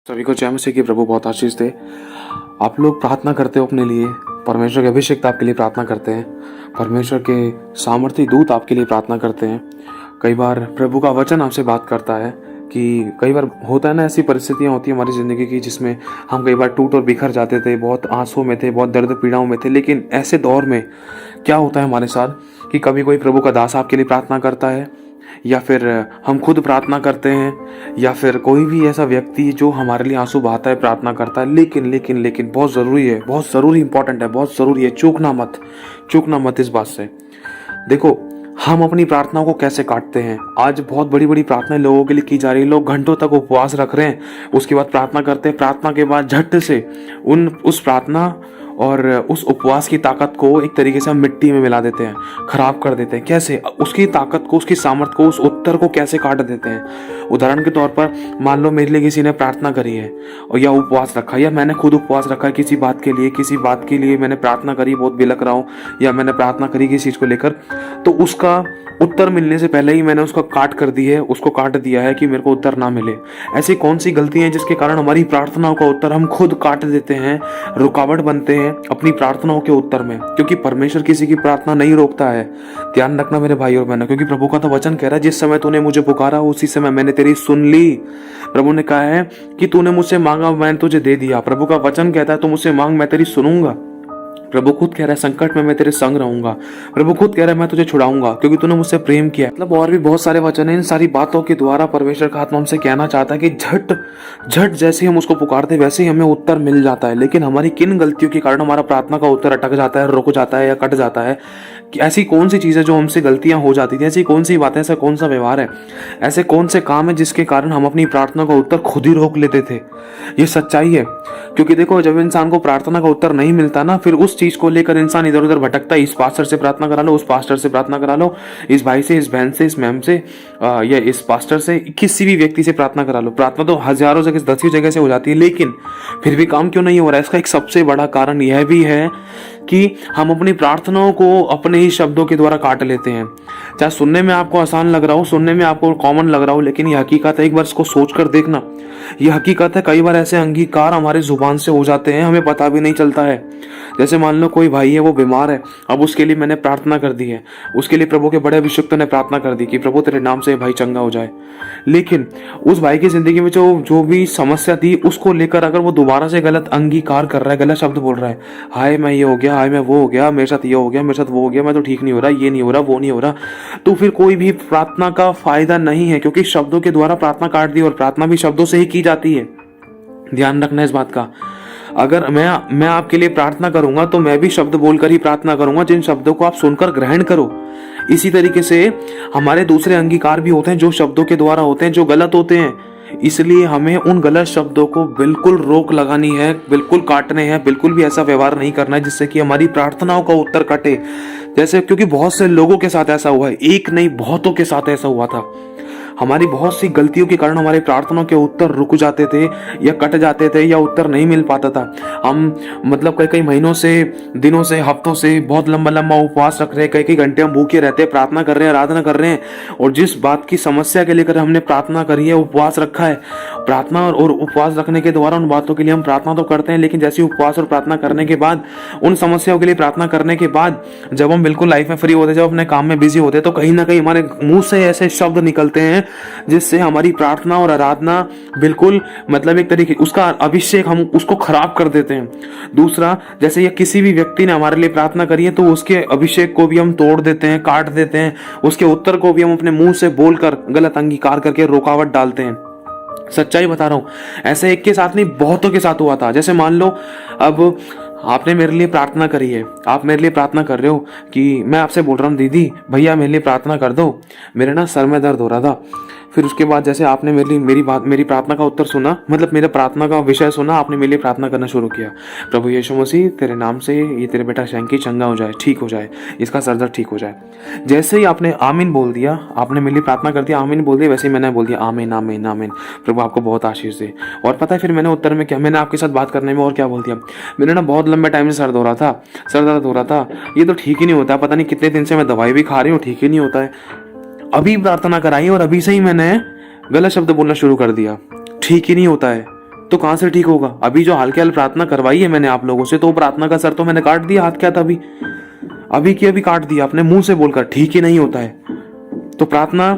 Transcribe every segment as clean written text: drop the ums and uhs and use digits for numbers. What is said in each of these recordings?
सभी को जय मसीह की प्रभु बहुत आशीष दे। आप लोग प्रार्थना करते हो अपने लिए, परमेश्वर के अभिषेक आपके लिए प्रार्थना करते हैं, परमेश्वर के सामर्थ्य दूत आपके लिए प्रार्थना करते हैं। कई बार प्रभु का वचन आपसे बात करता है कि कई बार होता है ना, ऐसी परिस्थितियां होती हैं हमारी ज़िंदगी की जिसमें हम कई बार टूट और बिखर जाते थे, बहुत आंसुओं में थे, बहुत दर्द पीड़ाओं में थे। लेकिन ऐसे दौर में क्या होता है हमारे साथ कि कभी कोई प्रभु का दास आपके लिए प्रार्थना करता है, या फिर हम खुद प्रार्थना करते हैं, या फिर कोई भी ऐसा व्यक्ति जो हमारे लिए आंसू बहाता है प्रार्थना करता है। लेकिन बहुत ज़रूरी है, बहुत ज़रूरी इंपॉर्टेंट है, बहुत ज़रूरी है, चूकना मत इस बात से। देखो, हम अपनी प्रार्थनाओं को कैसे काटते हैं। आज बहुत बड़ी बड़ी प्रार्थनाएं लोगों के लिए की जा रही है, लोग घंटों तक उपवास रख रहे हैं, उसके बाद प्रार्थना करते हैं, प्रार्थना के बाद झट से उस प्रार्थना और उस उपवास की ताकत को एक तरीके से हम मिट्टी में मिला देते हैं, खराब कर देते हैं। कैसे? उसकी ताकत को, उसकी सामर्थ को, उस उत्तर को कैसे काट देते हैं। उदाहरण के तौर पर मान लो मेरे लिए किसी ने प्रार्थना करी है और या उपवास रखा, या मैंने खुद उपवास रखा है किसी बात के लिए मैंने प्रार्थना करी, बहुत बिलख रहा हूँ, या मैंने प्रार्थना करी किसी चीज़ को लेकर, तो उसका उत्तर मिलने से पहले ही मैंने उसको काट दिया है कि मेरे को उत्तर ना मिले। ऐसी कौन सी गलती है जिसके कारण हमारी प्रार्थनाओं का उत्तर हम खुद काट देते हैं, रुकावट बनते हैं अपनी प्रार्थनाओं के उत्तर में। क्योंकि परमेश्वर किसी की प्रार्थना नहीं रोकता है। ध्यान रखना मेरे भाई और बहनों, क्योंकि प्रभु का तो वचन कह रहा है, जिस समय तूने मुझे पुकारा उसी समय मैंने तेरी सुन ली। प्रभु ने कहा है कि तूने मुझसे मांगा, मैंने तुझे दे दिया। प्रभु का वचन कहता है, तू मुझसे मांग, मैं तेरी सुनूंगा। प्रभु खुद कह रहा है, संकट में मैं तेरे संग रहूंगा। प्रभु खुद कह रहा है, मैं तुझे छुड़ाऊंगा क्योंकि तूने मुझसे प्रेम किया। मतलब और भी बहुत सारे वचन हैं। इन सारी बातों के द्वारा परमेश्वर का आत्मा हमसे कहना चाहता है कि झट जैसे हम उसको पुकारते वैसे ही हमें उत्तर मिल जाता है। लेकिन हमारी किन गलतियों के कारण हमारा प्रार्थना का उत्तर अटक जाता है, रुक जाता है या कट जाता है। कि ऐसी कौन सी चीज़ है जो हमसे गलतियां हो जाती थी, ऐसी कौन सी बातें, ऐसा कौन सा व्यवहार है, ऐसे कौन से काम है जिसके कारण हम अपनी प्रार्थना का उत्तर खुद ही रोक लेते थे। ये सच्चाई है। क्योंकि देखो, जब इंसान को प्रार्थना का उत्तर नहीं मिलता ना, फिर उस चीज को लेकर इंसान इधर उधर भटकता है। इस पास्टर से प्रार्थना करा लो, उस पास्टर से प्रार्थना करा लो, इस भाई से, इस बहन से, इस मैम से, या इस पास्टर से, किसी भी व्यक्ति से प्रार्थना करा लो। प्रार्थना तो हजारों जगह, 10वीं जगह से हो जाती है, लेकिन फिर भी काम क्यों नहीं हो रहा है? इसका एक सबसे बड़ा कारण यह भी है कि हम अपनी प्रार्थनाओं को अपने ही शब्दों के द्वारा काट लेते हैं। चाहे सुनने में आपको आसान लग रहा हो, सुनने में आपको कॉमन लग रहा हो, लेकिन यह हकीकत है। एक बार इसको सोच कर देखना, यह हकीकत है। कई बार ऐसे अंगीकार हमारे जुबान से हो जाते हैं, हमें पता भी नहीं चलता है। जैसे मान लो कोई भाई है, वो बीमार है, अब उसके लिए मैंने प्रार्थना कर दी है, उसके लिए प्रभु के बड़े अभिषिक्त ने प्रार्थना कर दी कि प्रभु तेरे नाम से भाई चंगा हो जाए। लेकिन उस भाई की जिंदगी में जो भी समस्या थी, उसको लेकर अगर वो दोबारा से गलत अंगीकार कर रहा है, गलत शब्द बोल रहा है, हाय मैं ये हो गया, हाय मैं वो हो गया, मेरे साथ ये हो गया, मेरे साथ वो हो गया, मैं तो ठीक नहीं हो रहा, ये नहीं हो रहा, वो नहीं हो रहा, तो फिर कोई भी प्रार्थना का फायदा नहीं है। क्योंकि शब्दों के द्वारा प्रार्थना काट दी, और प्रार्थना भी शब्दों से ही की जाती है। ध्यान रखना इस बात का। अगर मैं आपके लिए प्रार्थना करूंगा तो मैं भी शब्द बोलकर ही प्रार्थना करूंगा, जिन शब्दों को आप सुनकर ग्रहण करो। इसी तरीके से हमारे दूसरे अंगीकार भी होते हैं जो शब्दों के द्वारा होते हैं, जो गलत होते हैं। इसलिए हमें उन गलत शब्दों को बिल्कुल रोक लगानी है, बिल्कुल काटने हैं, बिल्कुल भी ऐसा व्यवहार नहीं करना है जिससे कि हमारी प्रार्थनाओं का उत्तर कटे। जैसे, क्योंकि बहुत से लोगों के साथ ऐसा हुआ है, एक नहीं बहुतों के साथ ऐसा हुआ था। हमारी बहुत सी गलतियों के कारण हमारी प्रार्थनाओं के उत्तर रुक जाते थे या कट जाते थे, या उत्तर नहीं मिल पाता था। हम मतलब कई महीनों से, दिनों से, हफ्तों से बहुत लंबा उपवास रख रहे हैं, कई घंटे हम भूखे रहते हैं, प्रार्थना कर रहे हैं, आराधना कर रहे हैं, और जिस बात की समस्या के लेकर हमने प्रार्थना करी है, उपवास रखा है, प्रार्थना और उपवास रखने के द्वारा उन बातों के लिए हम प्रार्थना तो करते हैं, लेकिन जैसे उपवास और प्रार्थना करने के बाद, उन समस्याओं के लिए प्रार्थना करने के बाद, जब हम बिल्कुल लाइफ में फ्री होते, जब अपने काम में बिजी होते, तो कहीं ना कहीं हमारे मुंह से ऐसे शब्द निकलते हैं जिससे हमारी प्रार्थना और आराधना बिल्कुल, मतलब एक तरीके उसका अभिषेक हम उसको खराब कर देते हैं। दूसरा, जैसे ये किसी भी व्यक्ति ने हमारे लिए प्रार्थना करी है, तो उसके अभिषेक को भी हम तोड़ देते हैं, काट देते हैं, उसके उत्तर को भी हम अपने मुंह से बोलकर गलत अंगीकार करके रुकावट डालते हैं। सच्चाई बता रहा हूं, ऐसे एक के साथ नहीं, बहुतों के साथ हुआ था। जैसे मान लो, अब आपने मेरे लिए प्रार्थना करी है, आप मेरे लिए प्रार्थना कर रहे हो कि मैं आपसे बोल रहा हूँ, दीदी भैया मेरे लिए प्रार्थना कर दो, मेरे ना सर में दर्द हो रहा था। फिर उसके बाद जैसे आपने मेरी प्रार्थना का उत्तर सुना, मतलब मेरे प्रार्थना का विषय सुना, आपने मेरे लिए प्रार्थना करना शुरू किया, प्रभु यीशु मसीह तेरे नाम से ये तेरे बेटा शैंकी चंगा हो जाए, ठीक हो जाए, इसका सर दर्द ठीक हो जाए। जैसे ही आपने आमीन बोल दिया, आपने मेरे लिए प्रार्थना कर दिया, आमीन बोल दिया, वैसे ही मैंने बोल दिया आमीन आमीन आमीन, प्रभु आपको बहुत आशीष दे। और पता है फिर मैंने उत्तर में क्या, मैंने आपके साथ बात करने में और क्या बोल दिया, मेरे ना बहुत लंबे टाइम से सर दर्द हो रहा था, ये तो ठीक ही नहीं होता, पता नहीं कितने दिन से मैं दवाई भी खा रही हूँ, ठीक ही नहीं होता है। अभी प्रार्थना कराई और अभी से ही मैंने गलत शब्द बोलना शुरू कर दिया, ठीक ही नहीं होता है। तो कहां से ठीक होगा? अभी जो हाल के हाल प्रार्थना करवाई है मैंने आप लोगों से, तो प्रार्थना का सर तो मैंने काट दिया, हाथ क्या था अभी की अभी काट दिया अपने मुंह से बोलकर, ठीक ही नहीं होता है। तो प्रार्थना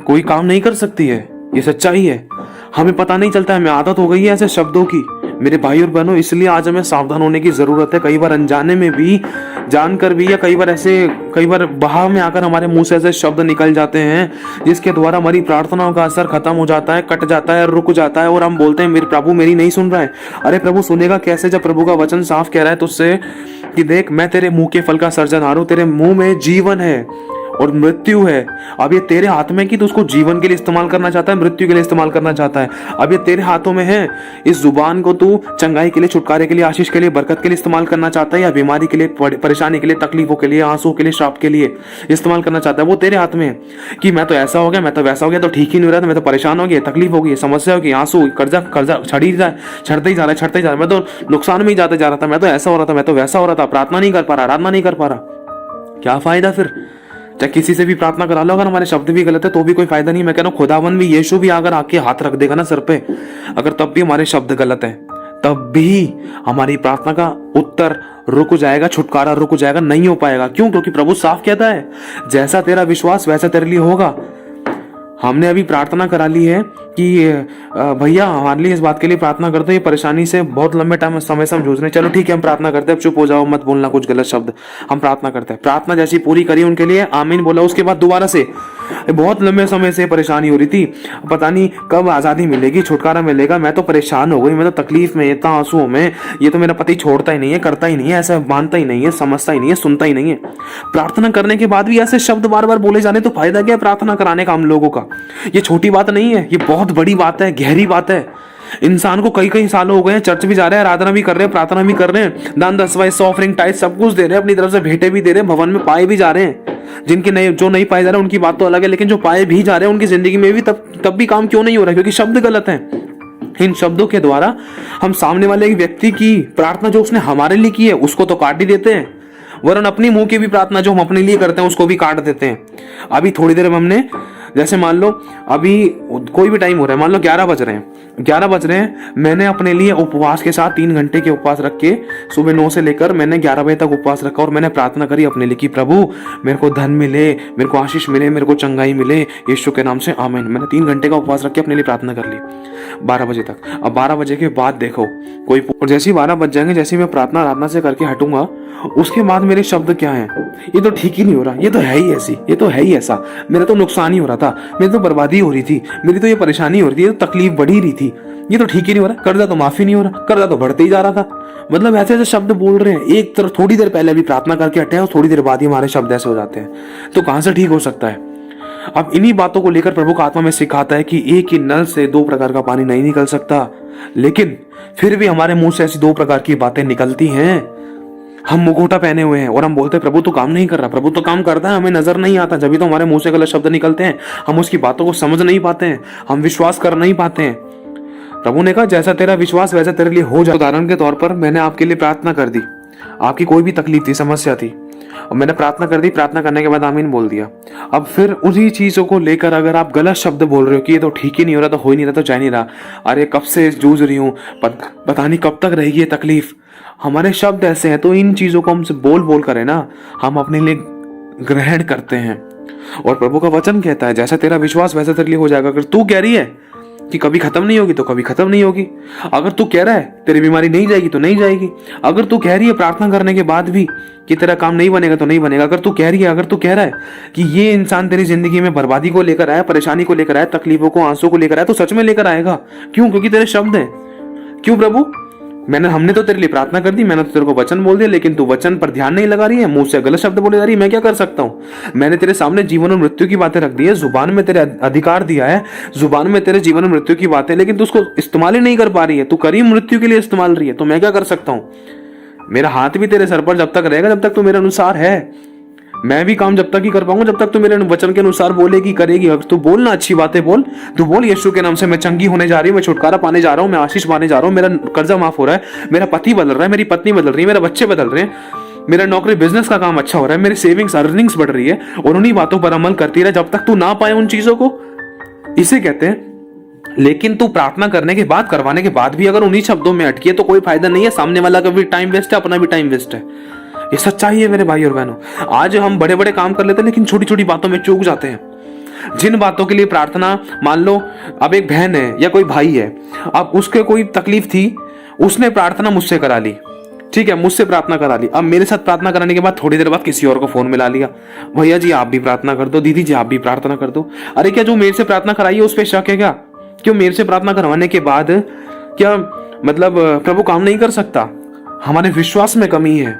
कोई काम नहीं कर सकती है, ये सच्चाई है। हमें पता नहीं चलता है, हमें आदत हो गई है ऐसे शब्दों की मेरे भाई और बहनों, इसलिए आज हमें सावधान होने की जरूरत है। कई बार अनजाने में भी, जानकर भी, या कई बार बहाव में आकर हमारे मुंह से ऐसे शब्द निकल जाते हैं जिसके द्वारा हमारी प्रार्थनाओं का असर खत्म हो जाता है, कट जाता है, रुक जाता है, और हम बोलते हैं मेरे प्रभु मेरी नहीं सुन रहा है। अरे प्रभु सुनेगा कैसे जब प्रभु का वचन साफ कह रहा है तुझसे कि देख मैं तेरे मुंह के फल का सर्जनहार हूं, तेरे मुंह में जीवन है और मृत्यु है। अब ये तेरे हाथ में कि तू उसको जीवन के लिए इस्तेमाल करना चाहता है, मृत्यु के लिए इस्तेमाल करना चाहता है। अब ये तेरे हाथों में है। इस जुबान को तू चंगाई के लिए, छुटकारे के लिए, आशीष के लिए, बरकत के लिए इस्तेमाल करना चाहता है, या बीमारी के लिए, परेशानी के लिए, तकलीफों के लिए, आंसू के लिए, श्राप के लिए इस्तेमाल करना चाहता है। वो तेरे हाथ में है कि मैं तो ऐसा हो गया, मैं तो वैसा हो गया, तो ठीक ही नहीं हो रहा था, मैं तो परेशान हो गया, तकलीफ हो गई, समस्या हो गई, आंसू, कर्जा चढ़ते ही जा रहा है, मैं तो नुकसान में ही जाते जा रहा था, मैं तो ऐसा हो रहा था, मैं तो वैसा हो रहा था, प्रार्थना नहीं कर पा रहा, आराधना नहीं कर पा रहा। क्या फायदा फिर? चाहे किसी से भी प्रार्थना करा लो, अगर हमारे शब्द भी गलत है तो भी कोई फायदा नहीं। मैं कह रहा हूं खुदावन भी, यीशु भी अगर आके हाथ रख देगा ना सर पे, अगर तब भी हमारे शब्द गलत है, तब भी हमारी प्रार्थना का उत्तर रुक जाएगा, छुटकारा रुक जाएगा, नहीं हो पाएगा। क्यों? क्योंकि प्रभु साफ कहता है जैसा तेरा विश्वास वैसा तेरे लिए होगा। हमने अभी प्रार्थना करा ली है कि भैया हमारे लिए इस बात के लिए प्रार्थना करते हैं, ये परेशानी से बहुत लंबे समय से हम जूझ रहे हैं, चलो ठीक है हम प्रार्थना करते हैं, अब चुप हो जाओ, मत बोलना कुछ गलत शब्द। हम प्रार्थना करते हैं, प्रार्थना जैसी पूरी करी उनके लिए, आमीन बोला, उसके बाद दोबारा से बहुत लंबे समय से परेशानी हो रही थी, पता नहीं कब आजादी मिलेगी, छुटकारा मिलेगा, मैं तो परेशान हो गई, मैं तो तकलीफ में, इतना आंसुओं में, ये तो मेरा पति छोड़ता ही नहीं है, करता ही नहीं है, ऐसा मानता ही नहीं है, समझता ही नहीं है, सुनता ही नहीं है। प्रार्थना करने के बाद भी ऐसे शब्द बार बार बोले जाने तो फायदा क्या प्रार्थना कराने का हम लोगों का? ये छोटी बात नहीं है, ये बहुत बड़ी बात है, गहरी बात है। इंसान को कई कई सालों हो गए हैं, चर्च भी जा रहे हैं, आराधना भी कर रहे हैं, प्रार्थना भी कर रहे हैं, दान दसवां ऑफरिंग टाइट सब कुछ दे रहे हैं, अपनी तरफ से भेंटे भी दे रहे हैं, भवन में पाए भी जा रहे हैं। जिनके नहीं, जो नहीं पाए जा रहे हैं उनकी बात तो अलग है, लेकिन जो पाए भी जा रहे हैं उनकी जिंदगी में भी तब भी काम क्यों नहीं हो रहा है? क्योंकि शब्द गलत हैं। इन शब्दों के द्वारा हम सामने वाले व्यक्ति की प्रार्थना जो उसने हमारे लिए की है उसको तो काट ही देते हैं, वरन अपनी मुंह की भी प्रार्थना जो हम अपने लिए करते हैं उसको भी काट देते हैं। अभी थोड़ी देर में हमने, जैसे मान लो अभी कोई भी टाइम हो रहा है, मान लो 11 बज रहे हैं, मैंने अपने लिए उपवास के साथ 3 घंटे के उपवास रख के सुबह 9 से लेकर मैंने 11 बजे तक उपवास रखा, और मैंने प्रार्थना करी अपने लिए कि प्रभु मेरे को धन मिले, मेरे को आशीष मिले, मेरे को चंगाई मिले, यीशु के नाम से आमीन। मैंने 3 घंटे का उपवास रख के अपने लिए प्रार्थना कर ली 12 बजे तक। अब 12 बजे के बाद देखो कोई, और जैसे ही 12 बज जाएंगे, जैसे ही मैं प्रार्थना आराधना से करके हटूंगा, उसके बाद मेरे शब्द क्या हैं? ये तो ठीक ही नहीं हो रहा, ये तो है ही ऐसी, ये तो है ही ऐसा, मेरा तो नुकसान ही हो रहा था, मेरी तो बर्बादी हो रही थी, मेरी तो ये परेशानी हो रही थी, ये तो तकलीफ बढ़ी रही थी, ये तो ठीक ही नहीं हो रहा, कर्जा तो माफी नहीं हो रहा, कर्जा तो बढ़ते ही जा रहा था। मतलब ऐसे ऐसे शब्द बोल रहे हैं, एक तरफ थोड़ी देर पहले भी प्रार्थना करके हटे हैं और थोड़ी देर बाद ही हमारे शब्द ऐसे हो जाते हैं, तो कहां से ठीक हो सकता है? अब इन्हीं बातों को लेकर प्रभु का आत्मा में सिखाता है कि एक ही नल से 2 प्रकार का पानी नहीं निकल सकता, लेकिन फिर भी हमारे मुंह से ऐसी 2 प्रकार की बातें निकलती हैं। हम मुखौटा पहने हुए हैं और हम बोलते हैं प्रभु तो काम नहीं कर रहा, प्रभु तो काम करता है, हमें नजर नहीं आता, जब भी तो हमारे मुंह से गलत शब्द निकलते हैं, हम उसकी बातों को समझ नहीं पाते हैं, हम विश्वास कर नहीं पाते हैं। प्रभु ने कहा जैसा तेरा विश्वास वैसा तेरे लिए हो जाए। उदाहरण के तौर पर मैंने आपके लिए प्रार्थना कर दी, आपकी कोई भी तकलीफ थी, समस्या थी, और मैंने प्रार्थना कर दी, प्रार्थना करने के बाद आमीन बोल दिया। अब फिर उसी चीजों को लेकर अगर आप गलत शब्द बोल रहे हो कि ये तो ठीक ही नहीं हो रहा, तो हो ही नहीं रहा, तो जा नहीं रहा, अरे कब से जूझ रही हूँ, पता नहीं कब तक रहेगी ये तकलीफ, हमारे शब्द ऐसे हैं। तो इन चीजों को हमसे बोल बोल कर है ना, हम अपने लिए ग्रहण करते हैं। और प्रभु का वचन कहता है जैसा तेरा विश्वास वैसा तेरे लिए हो जाएगा। अगर तू कह रही है कि कभी खत्म नहीं होगी तो कभी खत्म नहीं होगी, अगर तू कह रहा है तेरी बीमारी नहीं जाएगी तो नहीं जाएगी, अगर तू कह रही है प्रार्थना करने के बाद भी कि तेरा काम नहीं बनेगा तो नहीं बनेगा, अगर तू कह रही है, अगर तू कह रहा है कि ये इंसान तेरी जिंदगी में बर्बादी को लेकर आया, परेशानी को लेकर आया, तकलीफों को, आंसू को लेकर आया, तो सच में लेकर आएगा। क्यों? क्योंकि तेरे शब्द हैं। क्यों प्रभु? हमने तो तेरे लिए प्रार्थना कर दी, मैंने तो तेरे को वचन बोल दिया, लेकिन तू वचन पर ध्यान नहीं लगा रही है, मुंह से गलत शब्द बोले जा रही है, मैं क्या कर सकता हूँ? मैंने तेरे सामने जीवन और मृत्यु की बातें रख दी है, जुबान में तेरे अधिकार दिया है, जुबान में तेरे जीवन और मृत्यु की बातें, लेकिन तू उसको इस्तेमाल ही नहीं कर पा रही है, तू करी मृत्यु के लिए इस्तेमाल रही है, तो मैं क्या कर सकता हूँ? मेरा हाथ भी तेरे सर पर जब तक रहेगा, जब तक तू मेरे अनुसार है, मैं भी काम जब तक ही कर पाऊंगा जब तक तू मेरे वचन के अनुसार बोलेगी, करेगी। अगर तू बोलना अच्छी बातें बोल, तू बोल यीशु के नाम से मैं चंगी होने जा रही हूँ, मैं छुटकारा पाने जा रहा हूँ, मैं आशीष पाने जा रहा हूँ, मेरा कर्जा माफ हो रहा है, मेरा पति बदल रहा है, मेरी पत्नी बदल रही है, मेरे बच्चे बदल रहे हैं, मेरा नौकरी बिजनेस का काम अच्छा हो रहा है, मेरी सेविंग्स अर्निंग्स बढ़ रही है, और उन्हीं बातों पर अमल करती रहे जब तक तू ना पाए उन चीजों को। इसे कहते हैं लेकिन तू प्रार्थना करने के बाद, करवाने के बाद भी अगर उन्हीं शब्दों में अटकी है तो कोई फायदा नहीं है। सामने वाला का भी टाइम वेस्ट है, अपना भी टाइम वेस्ट है। ये सच्चाई है मेरे भाई और बहनों। आज हम बड़े बड़े काम कर लेते हैं लेकिन छोटी छोटी बातों में चूक जाते हैं। जिन बातों के लिए प्रार्थना, मान लो अब एक बहन है या कोई भाई है, अब उसके कोई तकलीफ थी, उसने प्रार्थना मुझसे करा ली, ठीक है, मुझसे प्रार्थना करा ली। अब मेरे साथ प्रार्थना कराने के बाद थोड़ी देर बाद किसी और को फोन मिला लिया, भैया जी आप भी प्रार्थना कर दो, दीदी जी आप भी प्रार्थना कर दो। अरे क्या जो मेरे से प्रार्थना कराई है उस पर शक है क्या? क्यों मेरे से प्रार्थना करवाने के बाद क्या मतलब प्रभु काम नहीं कर सकता? हमारे विश्वास में कमी है।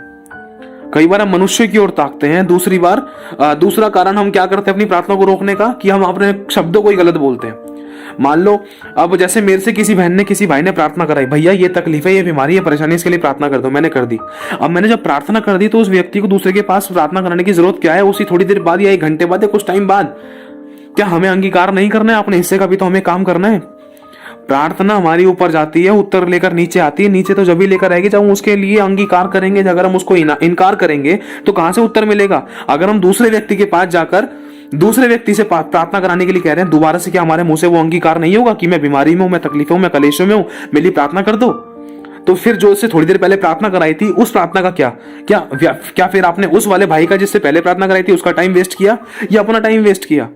कई बार हम मनुष्य की ओर ताकते हैं, दूसरा कारण हम क्या करते हैं अपनी प्रार्थना को रोकने का, कि हम अपने शब्दों को ही गलत बोलते हैं। मान लो अब जैसे मेरे से किसी बहन ने, किसी भाई ने प्रार्थना कराई, भैया ये तकलीफ है, ये बीमारी है, परेशानी, इसके लिए प्रार्थना कर दो, मैंने कर दी। अब मैंने जब प्रार्थना कर दी तो उस व्यक्ति को दूसरे के पास प्रार्थना कराने की जरूरत क्या है? उसी थोड़ी देर बाद या 1 घंटे बाद या कुछ टाइम बाद। क्या हमें अंगीकार नहीं करना है? अपने हिस्से का भी तो हमें काम करना है। प्रार्थना हमारी ऊपर जाती है, उत्तर लेकर नीचे आती है। नीचे तो जब भी लेकर आएगी जब हम उसके लिए अंगीकार करेंगे। अगर हम उसको इनकार करेंगे तो कहां से उत्तर मिलेगा? अगर हम दूसरे व्यक्ति के पास जाकर दूसरे व्यक्ति से प्रार्थना कराने के लिए कह रहे हैं, दोबारा से क्या हमारे मुंह से वो अंगीकार नहीं होगा कि मैं बीमारी में हूं, मैं तकलीफ में हूं, मैं कलेशों में हूं, मेरे लिए प्रार्थना कर दो? तो फिर जो उससे थोड़ी देर पहले प्रार्थना कराई थी, उस प्रार्थना का क्या फिर आपने उस वाले भाई का जिससे पहले प्रार्थना कराई थी उसका टाइम वेस्ट किया या अपना टाइम वेस्ट किया?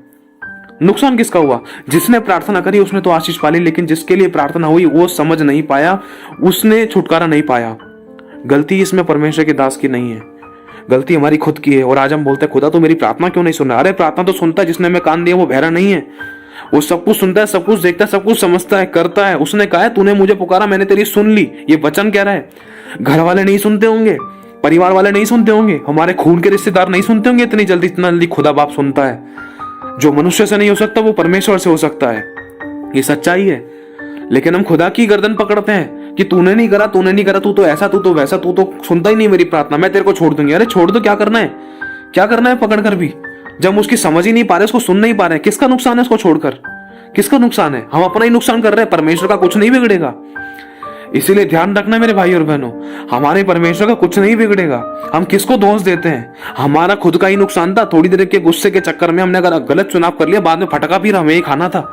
नुकसान किसका हुआ? जिसने प्रार्थना करी उसने तो आशीष पाली, लेकिन जिसके लिए प्रार्थना हुई वो समझ नहीं पाया, उसने छुटकारा नहीं पाया। गलती इसमें परमेश्वर के दास की नहीं है, गलती हमारी खुद की है। और आज हम बोलते हैं खुदा तो मेरी प्रार्थना क्यों नहीं सुन रहा? अरे प्रार्थना तो सुनता है, जिसने हमें कान दिया वो बहरा नहीं है। वो सब कुछ सुनता है, सब कुछ देखता है, सब कुछ समझता है, करता है। उसने कहा है तूने मुझे पुकारा, मैंने तेरी सुन ली। ये वचन कह रहा है। घर वाले नहीं सुनते होंगे, परिवार वाले नहीं सुनते होंगे, हमारे खून के रिश्तेदार नहीं सुनते होंगे, इतनी जल्दी खुदा बाप सुनता है। जो मनुष्य से नहीं हो सकता वो परमेश्वर से हो सकता है। ये सच्चाई है। लेकिन हम खुदा की गर्दन पकड़ते हैं कि तूने नहीं करा, तू तो ऐसा, तू तो वैसा, तू तो सुनता ही नहीं मेरी प्रार्थना, मैं तेरे को छोड़ दूंगी। अरे छोड़ दो, क्या करना है? क्या करना है पकड़ कर भी? जब हम उसकी समझ ही नहीं पा रहे, उसको सुन नहीं पा रहे, किसका नुकसान है उसको छोड़कर? किसका नुकसान है? हम अपना ही नुकसान कर रहे हैं, परमेश्वर का कुछ नहीं बिगड़ेगा। इसीलिए ध्यान रखना मेरे भाई और बहनों, हमारे परमेश्वर का कुछ नहीं बिगड़ेगा। हम किसको दोष देते हैं? हमारा खुद का ही नुकसान था। थोड़ी देर के गुस्से के चक्कर में हमने अगर गलत चुनाव कर लिया, बाद में फटका भी हमें ही खाना था,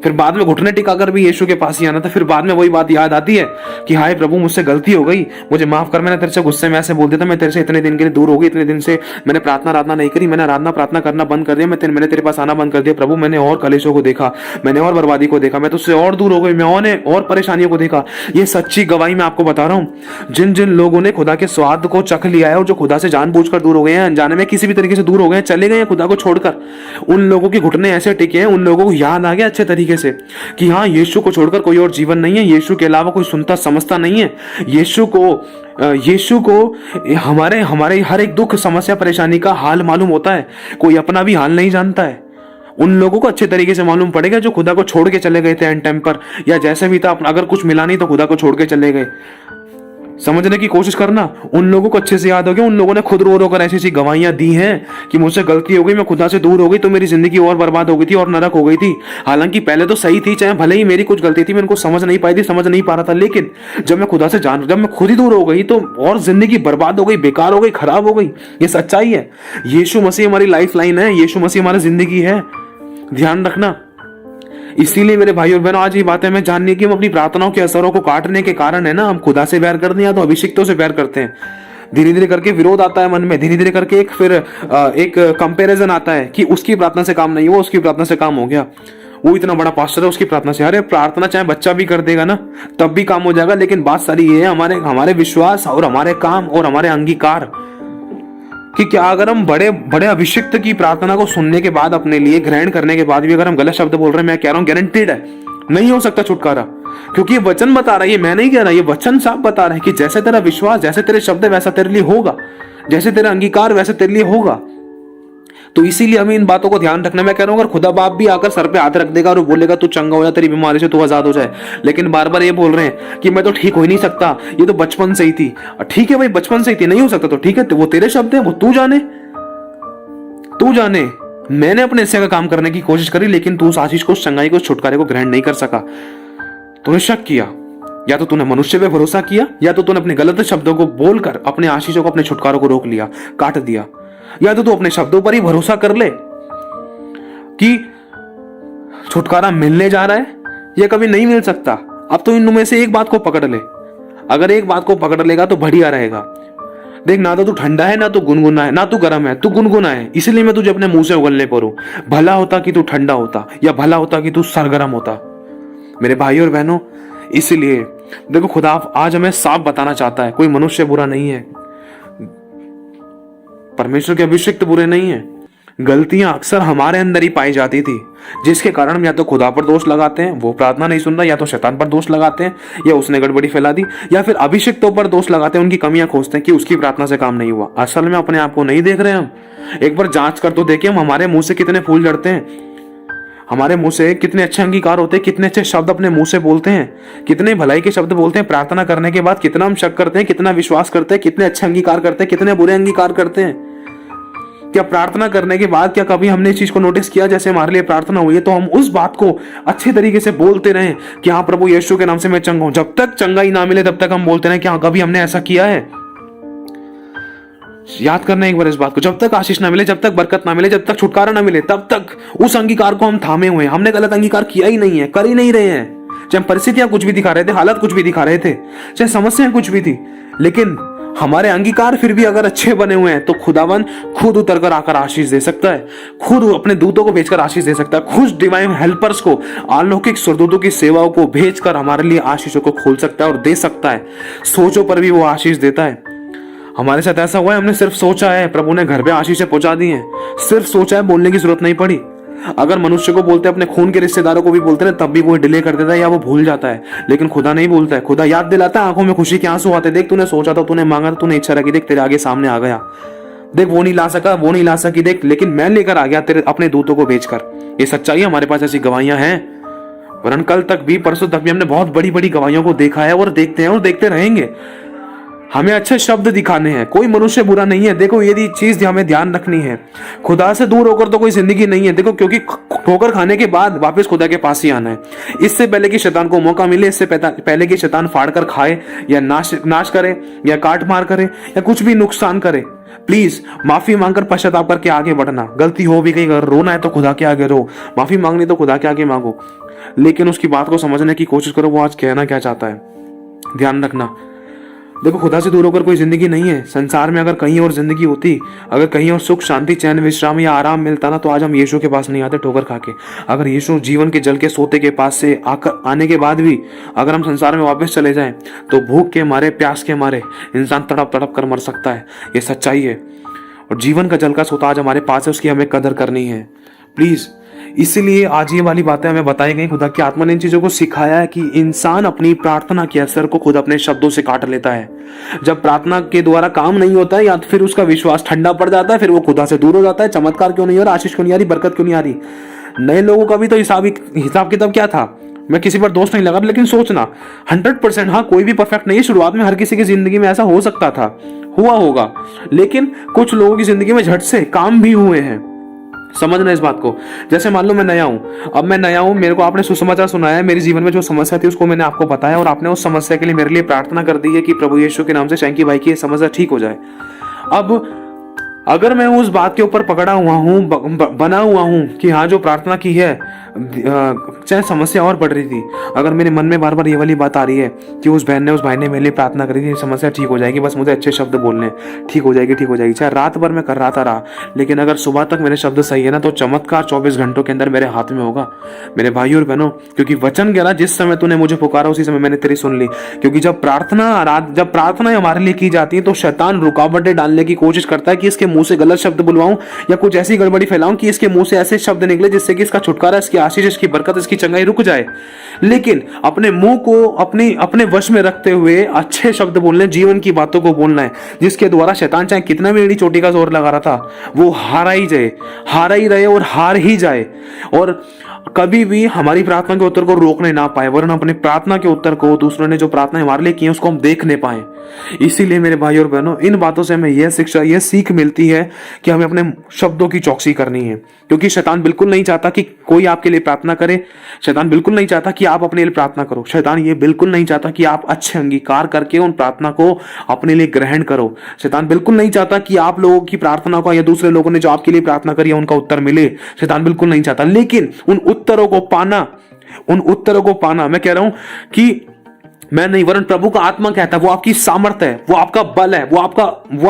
फिर बाद में घुटने टिकाकर भी यीशु के पास ही आना था। फिर बाद में वही बात याद आती है कि हाय प्रभु मुझसे गलती हो गई, मुझे माफ कर, मैंने तेरे से गुस्से में ऐसे बोल दिया था, मैं तेरे से इतने दिन के लिए दूर हो गई, इतने दिन से मैंने प्रार्थना नहीं करी, मैंने आराधना प्रार्थना करना बंद कर दिया, मैंने तेरे पास आना बंद कर दिया। प्रभु मैंने और कलेशों को देखा, मैंने और बर्बादी को देखा, मैं तुझसे और दूर हो गई, मैंने और परेशानियों को देखा। ये सच्ची गवाही मैं आपको बता रहा हूँ। जिन जिन लोगों ने खुदा के स्वाद को चख लिया है और जो खुदा से जानबूझकर दूर हो गए हैं, अनजाने में किसी भी तरीके से दूर हो गए, चले गए खुदा को छोड़कर, उन लोगों के घुटने ऐसे टिके हैं, उन लोगों को याद आ गया अच्छे तरीके से कि हाँ यीशु को छोड़कर कोई और जीवन नहीं है, यीशु के अलावा कोई सुनता समझता नहीं है। यीशु को हमारे हर एक दुख समस्या परेशानी का हाल मालूम होता है, कोई अपना भी हाल नहीं जानता है। उन लोगों को अच्छे तरीके से मालूम पड़ेगा जो खुदा को छोड़ के चले गए थे एंड टाइम पर, या जैसे भी था, अगर कुछ मिला नहीं तो खुदा को छोड़ के चले गए। समझने की कोशिश करना, उन लोगों को अच्छे से याद हो गया। उन लोगों ने खुद रो रो कर ऐसी ऐसी गवाहियां दी हैं कि मुझसे गलती हो गई, मैं खुदा से दूर हो गई तो मेरी जिंदगी और बर्बाद हो गई थी और नरक हो गई थी। हालांकि पहले तो सही थी, चाहे भले ही मेरी कुछ गलती थी, मैं उनको समझ नहीं पाई थी, समझ नहीं पा रहा था, लेकिन जब मैं खुद ही दूर हो गई तो और जिंदगी बर्बाद हो गई, बेकार हो गई, खराब हो गई। ये सच्चाई है। यीशु मसीह हमारी लाइफ लाइन है, यीशु मसीह हमारी जिंदगी है, ध्यान रखना। इसीलिए मेरे भाई और बहनों आज ये बातें हमें जाननी है कि हम अपनी प्रार्थनाओं के असरों को काटने के कारण है ना, हम खुदा से प्यार करते हैं या तो अभिषिक्तों से प्यार करते हैं। धीरे धीरे करके विरोध आता है मन में, धीरे धीरे करके एक कंपैरिजन आता है कि उसकी प्रार्थना से काम नहीं हुआ, उसकी प्रार्थना से काम हो गया, वो इतना बड़ा पास्टर है उसकी प्रार्थना से। अरे प्रार्थना चाहे बच्चा भी कर देगा ना तब भी काम हो जाएगा, लेकिन बात सारी ये है हमारे विश्वास और हमारे काम और हमारे अंगीकार कि क्या अगर हम बड़े बड़े अभिषिक्त की प्रार्थना को सुनने के बाद, अपने लिए ग्रहण करने के बाद भी अगर हम गलत शब्द बोल रहे हैं, मैं कह रहा हूं गारंटीड है नहीं हो सकता छुटकारा। क्योंकि ये वचन बता रहा है, ये मैं नहीं कह रहा, ये वचन साफ बता रहा है कि जैसे तेरा विश्वास, जैसे तेरे शब्द वैसा तेरे लिए होगा, जैसे तेरा अंगीकार वैसे तेरे लिए होगा। तो इसीलिए हमें इन बातों को ध्यान रखना। मैं कह रहा हूं अगर खुदा बाप भी आकर सर पे हाथ रख देगा और बोलेगा तू चंगा हो जा, तेरी बीमारी से तू आजाद हो जाए, लेकिन बार बार ये बोल रहे हैं कि मैं तो ठीक हो ही नहीं सकता, ये तो बचपन से ही थी। ठीक है भाई, बचपन से ही थी, नहीं हो सकता तो ठीक है, वो तेरे शब्द है, वो तू जाने। मैंने अपने हिस्से का काम करने की कोशिश करी, लेकिन तू उस आशीष को, उस चंगाई को, उस छुटकारे को ग्रहण नहीं कर सका। तूने शक किया, या तो तूने मनुष्य पे भरोसा किया, या तो तूने अपने गलत शब्दों को बोलकर अपने आशीषों को, अपने छुटकारों को रोक लिया, काट दिया, या तो तू अपने शब्दों पर ही भरोसा कर ले कि छुटकारा मिलने जा रहा है, यह कभी नहीं मिल सकता। अब तो इनमें से एक बात को पकड़ ले, अगर एक बात को पकड़ लेगा तो बढ़िया रहेगा। देख, ना तो तू ठंडा है, ना तू गुनगुना है, ना तू गर्म है, तू गुनगुना है, इसलिए मैं तुझे अपने मुंह से उगलने पर हूं। भला होता कि तू ठंडा होता, या भला होता कि तू सरगर्म होता। मेरे भाई और बहनों, इसलिए देखो, खुदा आज हमें साफ बताना चाहता है, कोई मनुष्य बुरा नहीं है, परमेश्वर के अभिषिक्त बुरे नहीं है। गलतियां अक्सर हमारे अंदर ही पाई जाती थी, जिसके कारण हम या तो खुदा पर दोष लगाते हैं, वो प्रार्थना नहीं सुन रहा, या तो शैतान पर दोष लगाते हैं, या उसने गड़बड़ी फैला दी, या फिर अभिषिक्तों पर दोष लगाते हैं, उनकी कमियां खोजते हैं कि उसकी प्रार्थना से काम नहीं हुआ। असल में अपने आप को नहीं देख रहे हम। एक बार जांच कर तो देखें, हम हमारे मुंह से कितने फूल झड़ते हैं, हमारे मुंह से कितने अच्छे अंगीकार होते हैं, कितने अच्छे शब्द अपने मुंह से बोलते हैं, कितने भलाई के शब्द बोलते हैं। प्रार्थना करने के बाद कितना हम शक करते हैं, कितना विश्वास करते हैं, कितने अच्छे अंगीकार करते हैं, कितने बुरे अंगीकार करते हैं। क्या प्रार्थना करने के बाद क्या कभी हमने इस चीज को नोटिस किया, जैसे हमारे लिए प्रार्थना हुई है तो हम उस बात को अच्छे तरीके से बोलते रहे कि हाँ प्रभु यीशु के नाम से मैं चंगा हूं। जब तक चंगाई ना मिले तब तक हम बोलते रहे कि हाँ, कभी हमने ऐसा किया है? याद करना एक बार इस बात को। जब तक आशीष ना मिले, जब तक बरकत ना मिले, जब तक छुटकारा ना मिले, तब तक उस अंगीकार को हम थामे हुए हैं। हमने गलत अंगीकार किया ही नहीं है, कर ही नहीं रहे हैं। चाहे परिस्थितियां कुछ भी दिखा रहे थे, हालत कुछ भी दिखा रहे थे, चाहे समस्याएं कुछ भी थी, लेकिन हमारे अंगीकार फिर भी अगर अच्छे बने हुए हैं तो खुदावन खुद उतर कर आकर आशीष दे सकता है, खुद अपने दूतों को भेजकर आशीष दे सकता है, खुद डिवाइन हेल्पर्स को, अलौकिक स्वर्गदूतों की सेवाओं को भेजकर हमारे लिए आशीषों को खोल सकता है और दे सकता है। सोचों पर भी वो आशीष देता है। हमारे साथ ऐसा हुआ है, हमने सिर्फ सोचा है, प्रभु ने घर पे आशीषें पहुंचा दी हैं। सिर्फ सोचा है, बोलने की जरूरत नहीं पड़ी। अगर मनुष्य को बोलते, अपने खून के रिश्तेदारों को भी बोलते हैं, तब भी वो डिले कर देता है या वो भूल जाता है, लेकिन खुदा नहीं भूलता है। खुदा याद दिलाता है, आंखों में खुशी के आंसू आते, देख तूने सोचा था, तूने मांगा था, तूने इच्छा रखी, देख तेरे आगे सामने आ गया, देख वो नहीं ला सका, वो नहीं ला सकी, देख लेकिन मैं लेकर आ गया तेरे अपने दूतों को भेजकर। ये सच्चाई, हमारे पास ऐसी गवाहियां हैं। वरन कल तक भी, परसों तक भी हमने बहुत बड़ी बड़ी गवाहियों को देखा है और देखते हैं और देखते रहेंगे। हमें अच्छे शब्द दिखाने हैं, कोई मनुष्य बुरा नहीं है। देखो, यदि चीज हमें ध्यान रखनी है, खुदा से दूर होकर तो कोई जिंदगी नहीं है। देखो, क्योंकि ठोकर खाने के बाद वापस खुदा के पास ही आना है। इससे पहले कि शैतान को मौका मिले, इससे पहले कि शैतान फाड़ कर खाए या नाश करे या काट मार करे या कुछ भी नुकसान करे, प्लीज माफी मांगकर पश्चाताप करके आगे बढ़ना। गलती हो भी गई, अगर रोना है तो खुदा के आगे रो, माफी मांगनी तो खुदा के आगे मांगो, लेकिन उसकी बात को समझने की कोशिश करो, वो आज कहना क्या चाहता है। ध्यान रखना, देखो, खुदा से दूर होकर कोई जिंदगी नहीं है। संसार में अगर कहीं और जिंदगी होती, अगर कहीं और सुख, शांति, चैन, विश्राम या आराम मिलता ना, तो आज हम यीशु के पास नहीं आते ठोकर खा के। अगर यीशु जीवन के जल के सोते के पास से आने के बाद भी अगर हम संसार में वापस चले जाएं, तो भूख के मारे, प्यास के मारे इंसान तड़प तड़प कर मर सकता है। ये सच्चाई है। और जीवन का जल का सोता आज हमारे पास है, उसकी हमें कदर करनी है प्लीज। इसीलिए आज ये वाली बातें हमें बताई गई। खुदा की आत्मा ने इन चीजों को सिखाया है कि इंसान अपनी प्रार्थना के असर को खुद अपने शब्दों से काट लेता है। जब प्रार्थना के द्वारा काम नहीं होता है, या फिर उसका विश्वास ठंडा पड़ जाता है, फिर वो खुदा से दूर हो जाता है। चमत्कार क्यों नहीं हो रहा, आशीष क्यों नहीं आ रही, बरकत क्यों नहीं आ रही। नए लोगों का भी तो हिसाब किताब क्या था। मैं किसी पर दोष नहीं लगा, लेकिन सोचना 100%, हाँ कोई भी परफेक्ट नहीं है। शुरुआत में हर किसी की जिंदगी में ऐसा हो सकता था, हुआ होगा, लेकिन कुछ लोगों की जिंदगी में झट से काम भी हुए हैं। समझना इस बात को। जैसे मान लो मैं नया हूं, अब मैं नया हूं, मेरे को आपने सुसमाचार सुनाया है, मेरे जीवन में जो समस्या थी उसको मैंने आपको बताया, और आपने उस समस्या के लिए मेरे लिए प्रार्थना कर दी है कि प्रभु यीशु के नाम से शैंकी भाई की ये समस्या ठीक हो जाए। अब अगर मैं उस बात के ऊपर पकड़ा हुआ हूँ, बना हुआ हूँ कि हाँ जो प्रार्थना की है, चाहे समस्या और बढ़ रही थी, अगर मेरे मन में बार बार ये वाली बात आ रही है कि उस बहन ने, उस भाई ने मेरे लिए प्रार्थना करी थी, समस्या ठीक हो जाएगी, बस मुझे अच्छे शब्द बोलने, ठीक हो जाएगी, ठीक हो जाएगी, चाहे रात भर मैं कर रहा, लेकिन अगर सुबह तक मेरे शब्द सही है ना, तो चमत्कार 24 घंटों के अंदर मेरे हाथ में होगा। मेरे भाई और बहनों, क्योंकि वचन कह रहा, जिस समय तूने मुझे पुकारा उसी समय मैंने तेरी सुन ली। क्योंकि जब प्रार्थना हमारे लिए की जाती है, तो शैतान रुकावटें डालने की कोशिश करता है कि इसके मुंह से गलत शब्द बुलवाऊं या कुछ ऐसी गड़बड़ी फैलाऊं कि इसके मुंह से ऐसे शब्द निकले जिससे कि इसका छुटकारा, इसकी आशीष, इसकी बरकत, इसकी चंगाई रुक जाए। लेकिन अपने मुंह को अपने वश में रखते हुए अच्छे शब्द बोलने, जीवन की बातों को बोलना है, जिसके द्वारा शैतान चाहे कितना भी एड़ी चोटी का जोर लगा रहा था, वो हारा ही रहे और हार ही जाए, और कभी भी हमारी प्रार्थना के उत्तर को रोकने ना पाए, वरन अपने प्रार्थना के उत्तर को, दूसरों ने जो प्रार्थना हमारे लिए की है उसको हम देखने पाए। इसीलिए मेरे भाई और बहनों, इन बातों से हमें यह शिक्षा, यह सीख मिलती है कि हमें अपने शब्दों की चौकसी करनी है। क्योंकि शैतान बिल्कुल नहीं चाहता कि कोई आपके लिए प्रार्थना करे, शैतान बिल्कुल नहीं चाहता कि आप अपने लिए प्रार्थना करो, शैतान ये बिल्कुल नहीं चाहता कि आप अच्छे अंगीकार करके उन प्रार्थना को अपने लिए ग्रहण करो। शैतान बिल्कुल नहीं चाहता कि आप लोगों की प्रार्थना को या दूसरे लोगों ने जो आपके लिए प्रार्थना करी है उनका उत्तर मिले। शैतान बिल्कुल नहीं चाहता, लेकिन उन उत्तरों को पाना उन उत्तरों को पाना। मैं कह रहा हूं कि मैं नहीं, वरन प्रभु का आत्मा कहता है, वो आपकी सामर्थ्य है, वो आपका बल है, वो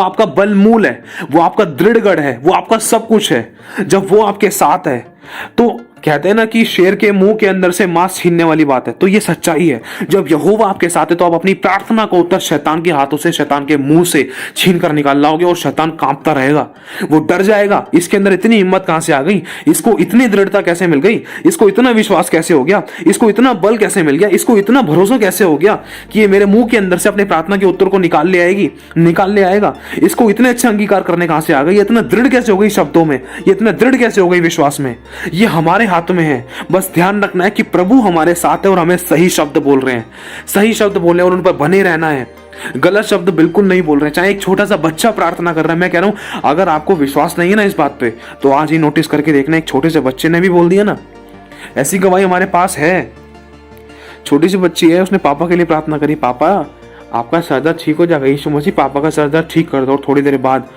आपका बल मूल है, वो आपका दृढ़गढ़ है, वो आपका सब कुछ है। जब वो आपके साथ है तो कहते हैं ना कि शेर के मुंह के अंदर से मांस छीनने वाली बात है, तो ये सच्चाई है। जब यहोवा आपके साथ है तो आप अपनी प्रार्थना को उत्तर शैतान के हाथों से, शैतान के मुंह से छीन कर निकाल लाओगे और शैतान कांपता रहेगा, वो डर जाएगा। इसके अंदर इतनी हिम्मत कहां से आ गई, इसको इतनी दृढ़ता कैसे मिल गई, इसको इतना विश्वास कैसे हो गया, इसको इतना बल कैसे मिल गया, इसको इतना भरोसा कैसे हो गया कि ये मेरे मुंह के अंदर से अपनी प्रार्थना के उत्तर को निकाल ले आएगा। इसको इतने अच्छे अंगीकार करने कहां से आ गई, इतना दृढ़ कैसे हो गई शब्दों में, ये इतना दृढ़ कैसे हो गई विश्वास में। ये हमारे हाथ में है। बस ध्यान रखना है कि प्रभु हमारे साथ है और हमें सही शब्द बोल रहे हैं, सही शब्द बोल रहे हैं और उन पर बने रहना है। गलत शब्द बिल्कुल नहीं बोल रहे हैं। चाहे एक छोटा सा बच्चा प्रार्थना कर रहा है, मैं कह रहा हूं अगर आपको विश्वास नहीं है ना इस बात पे, तो आज ही नोटिस करके देखना, एक छोटे से बच्चे ने भी बोल दिया ना। ऐसी गवाही हमारे पास है। छोटी सी बच्ची है, उसने पापा के लिए प्रार्थना करी, पापा आपका सर दर्द ठीक हो जाएगा, यीशु मसीह पापा का सर दर्द ठीक कर दो। और थोड़ी देर बाद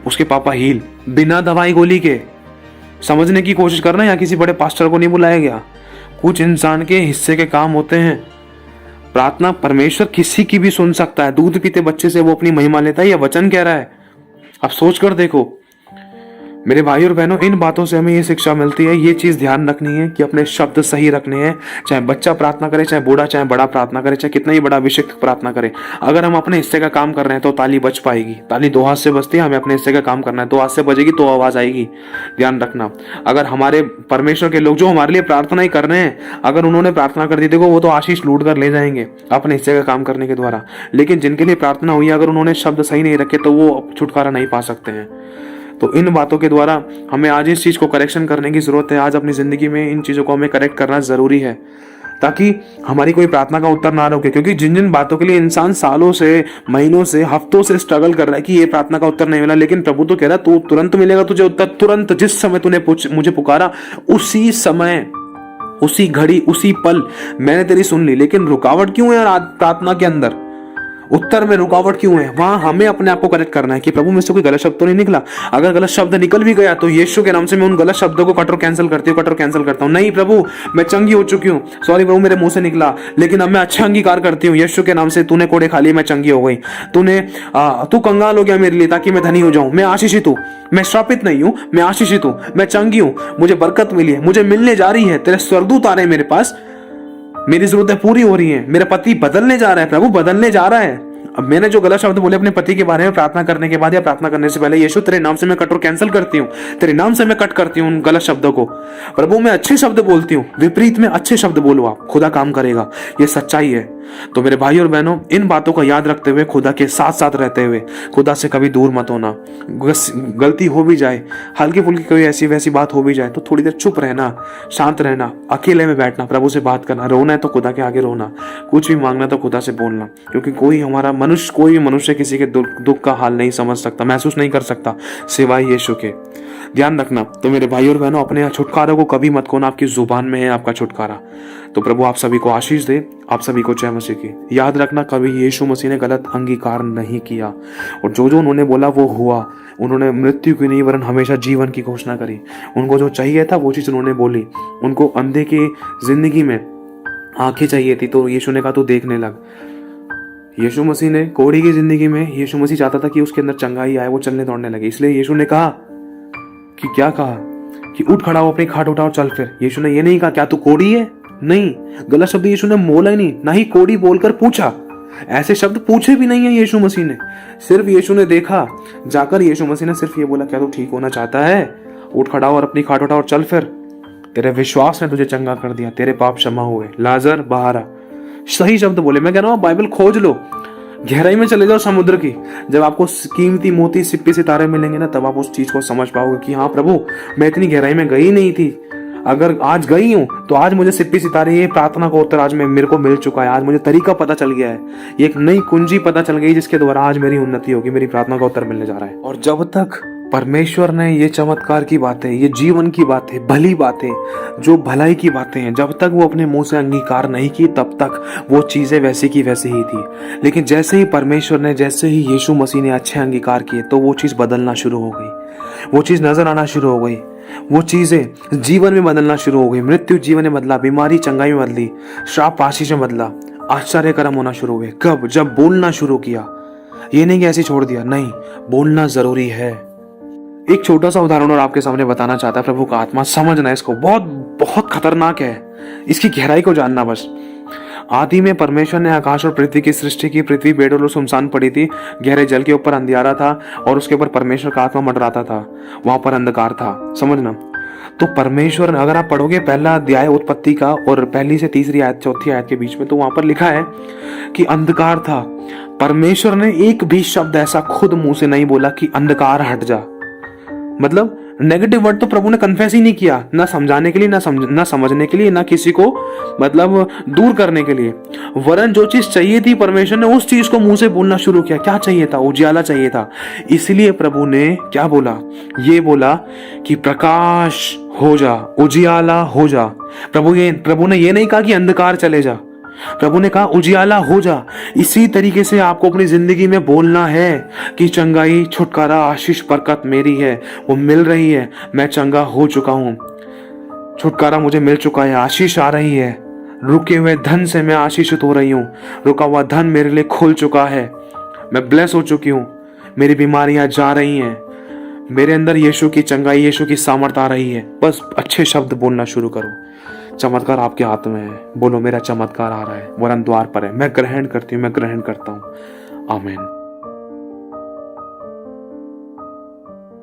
उसके पापा हील, बिना दवाई गोली के। समझने की कोशिश करना, या किसी बड़े पास्टर को नहीं बुलाया गया। कुछ इंसान के हिस्से के काम होते हैं। प्रार्थना परमेश्वर किसी की भी सुन सकता है। दूध पीते बच्चे से वो अपनी महिमा लेता है, यह वचन कह रहा है। अब सोच कर देखो मेरे भाई और बहनों, इन बातों से हमें ये शिक्षा मिलती है, ये चीज ध्यान रखनी है कि अपने शब्द सही रखने हैं। चाहे बच्चा प्रार्थना करे, चाहे बूढ़ा, चाहे बड़ा प्रार्थना करे, चाहे कितना ही बड़ा अभिषेक प्रार्थना करे, अगर हम अपने हिस्से का काम कर रहे हैं तो ताली बज पाएगी। ताली दो हाथ से बजती है, हमें अपने हिस्से का काम करना है, दो हाथ से बजेगी तो आवाज आएगी। ध्यान रखना, अगर हमारे परमेश्वर के लोग जो हमारे लिए प्रार्थना ही कर रहे हैं, अगर उन्होंने प्रार्थना कर दी, देखो वो तो आशीष लूट कर ले जाएंगे अपने हिस्से का काम करने के द्वारा। लेकिन जिनके लिए प्रार्थना हुई, अगर उन्होंने शब्द सही नहीं रखे तो वो छुटकारा नहीं पा सकते हैं। तो इन बातों के द्वारा हमें आज इस चीज को करेक्शन करने की जरूरत है। आज अपनी जिंदगी में इन चीजों को हमें करेक्ट करना जरूरी है, ताकि हमारी कोई प्रार्थना का उत्तर ना रुके। क्योंकि जिन जिन बातों के लिए इंसान सालों से, महीनों से, हफ्तों से स्ट्रगल कर रहा है कि ये प्रार्थना का उत्तर नहीं मिला, लेकिन प्रभु तो कह रहा है तू तुरंत मिलेगा तुझे उत्तर। तुरंत, जिस समय तूने मुझे पुकारा, उसी समय, उसी घड़ी, उसी पल मैंने तेरी सुन ली। लेकिन रुकावट क्यों है प्रार्थना के अंदर, उत्तर में रुकावट क्यों है? वहां हमें अपने आप को करेक्ट करना है कि प्रभु मुझसे कोई गलत शब्द तो नहीं निकला। अगर गलत शब्द निकल भी गया तो यीशु के नाम से मैं उन गलत शब्दों को कटर कैंसिल करता हूँ। नहीं प्रभु, मैं चंगी हो चुकी हूँ, सॉरी प्रभु मेरे मुंह से निकला, लेकिन अब मैं अच्छा अंगीकार करती हूँ यीशु के नाम से। तूने कोड़े खा लिए, मैं चंगी हो गई। तू कंगाल हो गया मेरे लिए ताकि मैं धनी हो जाऊं। मैं आशीषित हूँ, मैं श्रापित नहीं हूं, मैं आशीषित हूँ, मैं चंगी हूँ, मुझे बरकत मिली है, मुझे मिलने जा रही है। तेरे स्वर्गदूत आ रहे हैं मेरे पास, मेरी जरूरतें पूरी हो रही हैं। मेरा पति बदलने जा रहा है, प्रभु बदलने जा रहा है। अब मैंने जो गलत शब्द बोले अपने पति के बारे में प्रार्थना करने के बाद या प्रार्थना करने से पहले, यीशु तेरे नाम से मैं कट और कैंसिल करती हूँ, तेरे नाम से मैं कट करती हूँ उन गलत शब्दों को। प्रभु मैं अच्छे शब्द बोलती हूँ, विपरीत में अच्छे शब्द बोलो, आप खुदा काम करेगा। ये सच्चाई है। तो मेरे भाई और बहनों, इन बातों का याद रखते हुए, खुदा के साथ साथ रहते हुए, खुदा से कभी दूर मत होना। गलती हो भी जाए, हल्की फुल्की कोई ऐसी वैसी बात हो भी जाए, तो थोड़ी देर चुप रहना, शांत रहना, अकेले में बैठना, प्रभु से बात करना। रोना है तो खुदा के आगे रोना, कुछ भी मांगना तो खुदा से बोलना। क्योंकि कोई भी मनुष्य किसी के दुख का हाल नहीं समझ सकता, महसूस नहीं कर सकता सिवाय यीशु के। ध्यान रखना। तो मेरे भाई और बहनों, अपने छुटकारा को कभी मत खोना, आपकी जुबान में है आपका छुटकारा। तो प्रभु आप सभी को आशीष दे, आप सभी को जय मसीह की। याद रखना, कभी यीशु मसीह ने गलत अंगीकार नहीं किया, और जो जो उन्होंने बोला वो हुआ। उन्होंने मृत्यु की नहीं वरन हमेशा जीवन की घोषणा करी। उनको जो चाहिए था वो चीज उन्होंने बोली। उनको अंधे की जिंदगी में आंखें चाहिए थी, तो यीशु ने कहा तू देखने लग। यीशु मसीह ने कोढ़ी की जिंदगी में, यीशु मसीह चाहता था कि उसके अंदर चंगाई आए, वो चलने दौड़ने लगे। इसलिए यीशु ने कहा कि क्या कहा कि उठ खड़ा हो, अपनी खाट उठाओ, चल फिर। यीशु ने ये नहीं कहा क्या तू कोढ़ी है, नहीं, गलत शब्द यीशु ने बोला ही नहीं, ना ही कोढ़ी बोलकर पूछा। ऐसे शब्द पूछे भी नहीं है यीशु मसीह ने। सिर्फ यीशु ने देखा, जाकर यीशु मसीह ने सिर्फ ये बोला क्या तू ठीक होना चाहता है, उठ खड़ा हो और अपनी खाट उठाओ और चल फिर। तेरे विश्वास ने तुझे चंगा कर दिया, तेरे पाप क्षमा हुए, लाजर बाहर आ। सही शब्द बोले। मैं कह रहा हूं बाइबल खोज लो, गहराई में चले जाओ समुद्र की। जब आपको कीमती मोती, सिप्पी, सितारे मिलेंगे ना, तब आप उस चीज को समझ पाओगे कि हाँ प्रभु, मैं इतनी गहराई में गई नहीं थी, अगर आज गई हूं तो आज मुझे सिप्पी सितारे, ये प्रार्थना का उत्तर आज मेरे को मिल चुका है। आज मुझे तरीका पता चल गया है, एक नई कुंजी पता चल गई जिसके द्वारा आज मेरी उन्नति होगी, मेरी प्रार्थना का उत्तर मिलने जा रहा है। और जब तक परमेश्वर ने ये चमत्कार की बातें, ये जीवन की बातें, भली बातें, जो भलाई की बातें हैं, जब तक वो अपने मुंह से अंगीकार नहीं की, तब तक वो चीजें वैसी की वैसी ही थी। लेकिन जैसे ही परमेश्वर ने, जैसे ही यीशु मसीह ने अच्छे अंगीकार किए, तो वो चीज बदलना शुरू हो गई, वो चीज नजर आना शुरू हो गई। वो चीजें जीवन में बदलना शुरू हो गई। मृत्यु जीवन में बदला, बीमारी चंगाई में बदली, श्राप आशीष में बदला, आश्चर्य कर्म होना शुरू हुए। कब? जब बोलना शुरू किया। ये नहीं कि ऐसे छोड़ दिया, नहीं, बोलना जरूरी है। एक छोटा सा उदाहरण और आपके सामने बताना चाहता है प्रभु का आत्मा, समझना इसको, बहुत बहुत खतरनाक है, इसकी गहराई को जानना। बस आदि में परमेश्वर ने आकाश और पृथ्वी की सृष्टि की। पृथ्वी बेडोल और सुनसान पड़ी थी, गहरे जल के ऊपर अंधियारा था और उसके ऊपर परमेश्वर का आत्मा मंडराता था, वहां पर अंधकार था। समझना, तो परमेश्वर, अगर आप पढ़ोगे पहला अध्याय उत्पत्ति का और पहली से तीसरी आयत, चौथी आयत के बीच में, तो वहां पर लिखा है कि अंधकार था। परमेश्वर ने एक भी शब्द ऐसा खुद मुंह से नहीं बोला कि अंधकार हट जा। मतलब नेगेटिव वर्ड तो प्रभु ने कन्फेस ही नहीं किया, ना समझाने के लिए, ना समझने के लिए, ना किसी को मतलब दूर करने के लिए। वरन जो चीज चाहिए थी परमेश्वर ने उस चीज को मुंह से बोलना शुरू किया। क्या चाहिए था? उजियाला चाहिए था। इसलिए प्रभु ने क्या बोला? ये बोला कि प्रकाश हो जा, उजियाला हो जा। प्रभु ने ये नहीं कहा कि अंधकार चले जा, प्रभु ने कहा उजियाला हो जा। इसी तरीके से आपको अपनी जिंदगी में बोलना है कि चंगाई, छुटकारा, आशीष, बरकत मेरी है, वो मिल रही है। मैं चंगा हो चुका हूं, छुटकारा मुझे मिल चुका है, आशीष आ रही है, रुके हुए धन से मैं आशीषित हो रही हूं, रुका हुआ धन मेरे लिए खुल चुका है, मैं ब्लेस हो चुकी हूं, मेरी बीमारियां जा रही हैं, मेरे अंदर यीशु की चंगाई, यीशु की सामर्थ आ रही है। बस अच्छे शब्द बोलना शुरू करो। चमत्कार आपके हाथ में है। बोलो, मेरा चमत्कार आ रहा है, वरन द्वार पर है। मैं ग्रहण करती हूँ, मैं ग्रहण करता हूँ। आमीन।